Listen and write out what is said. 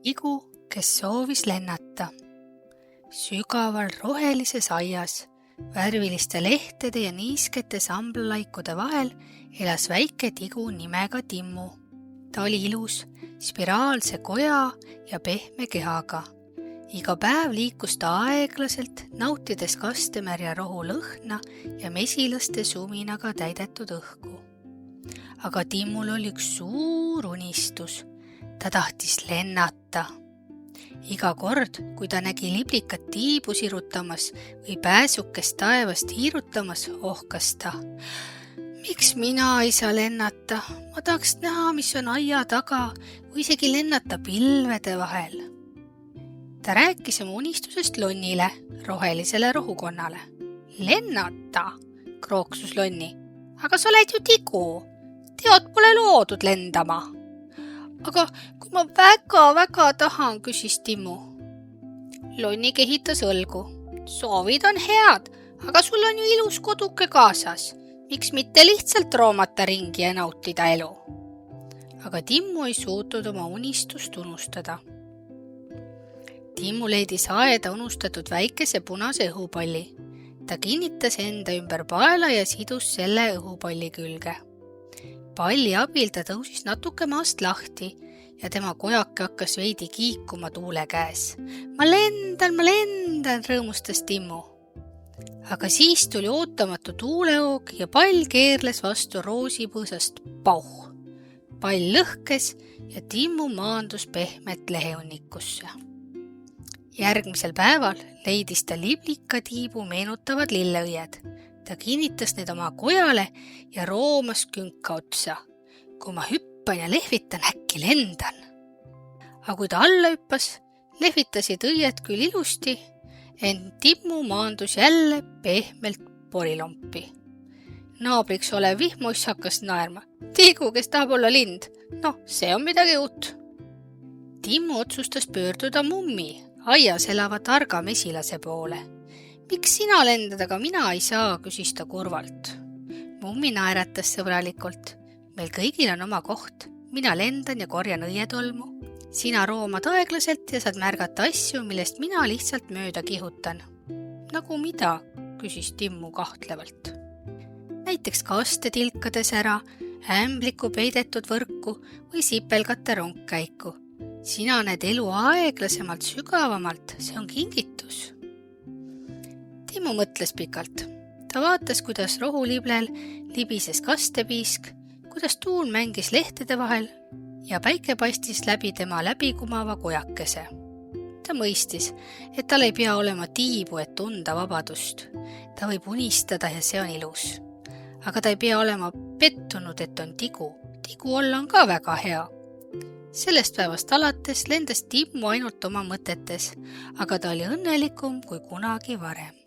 Tigu, kes soovis lennata. Sügaval rohelises aias, värviliste lehtede ja niiskete samblalaikude vahel elas väike tigu nimega Timmu. Ta oli ilus, spiraalse koja ja pehme kehaga. Iga päev liikus ta aeglaselt, nautides kastemärja rohu lõhna ja mesilaste suminaga täidetud õhku. Aga Timmul oli üks suur unistus. Ta tahtis lennata. Iga kord, kui ta nägi liblikat tiibu sirutamas või pääsukest taevast hiirutamas, ohkas ta. Miks mina ei saa lennata? Ma tahaks näha, mis on aia taga või isegi lennata pilvede vahel. Ta rääkis oma unistusest Lonnile, rohelisele rohukonnale. Lennata, krooksus Lonni. Aga sa oled ju tigu. Teod pole loodud lendama. Aga kui ma väga tahan, küsis Timmu. Lonni kehitas õlgu. Soovid on head, aga sul on ju ilus koduke kaasas. Miks mitte lihtsalt roomata ringi ja nautida elu? Aga Timmu ei suutnud oma unistust unustada. Timmu leidis aeda unustatud väikese punase õhupalli. Ta kinnitas enda ümber paela ja sidus selle õhupalli külge. Palli abil ta tõusis natuke maast lahti ja tema kojake hakkas veidi kiikuma tuule käes. Ma lendan, rõõmustas Timmu. Aga siis tuli ootamatu tuulehoog ja pall keerles vastu roosipõõsast pauh. Pall lõhkes ja Timmu maandus pehmet leheunnikusse. Järgmisel päeval leidis ta liblika tiibu meenutavad lilleõied. Ta kinnitas need oma kojale ja roomas künka otsa. Kui ma hüppan ja lehvitan, äkki lendan. Aga kui ta alla hüppas, lehvitasid õied küll ilusti, ent Timmu maandus jälle pehmelt porilompi. Naabriks olev vihmuiss hakkas naerma. Tigu, kes tahab olla lind. See on midagi uut. Timmu otsustas pöörduda mummi, aias elava targa mesilase poole. Miks sina lendad, aga mina ei saa, küsis ta kurvalt. Mummi naeratas sõbralikult. Meil kõigil on oma koht. Mina lendan ja korjan õietolmu. Sina roomad aeglaselt ja saad märgata asju, millest mina lihtsalt mööda kihutan. Nagu mida, küsis Timmu kahtlevalt. Näiteks kaste tilkades ära, ämbliku peidetud võrku või sipelgate rongkäiku. Sina näed elu aeglasemalt, sügavamalt, see on kingitus. Timmu mõtles pikalt. Ta vaatas, kuidas rohuliblel libises kastepiisk, kuidas tuul mängis lehtede vahel ja päike paistis läbi tema läbikumava kojakese. Ta mõistis, et tal ei pea olema tiibu, et tunda vabadust. Ta võib unistada ja see on ilus. Aga ta ei pea olema pettunud, et on tigu. Tigu olla on ka väga hea. Sellest päevast alates lendas Timmu ainult oma mõtetes, aga ta oli õnnelikum kui kunagi varem.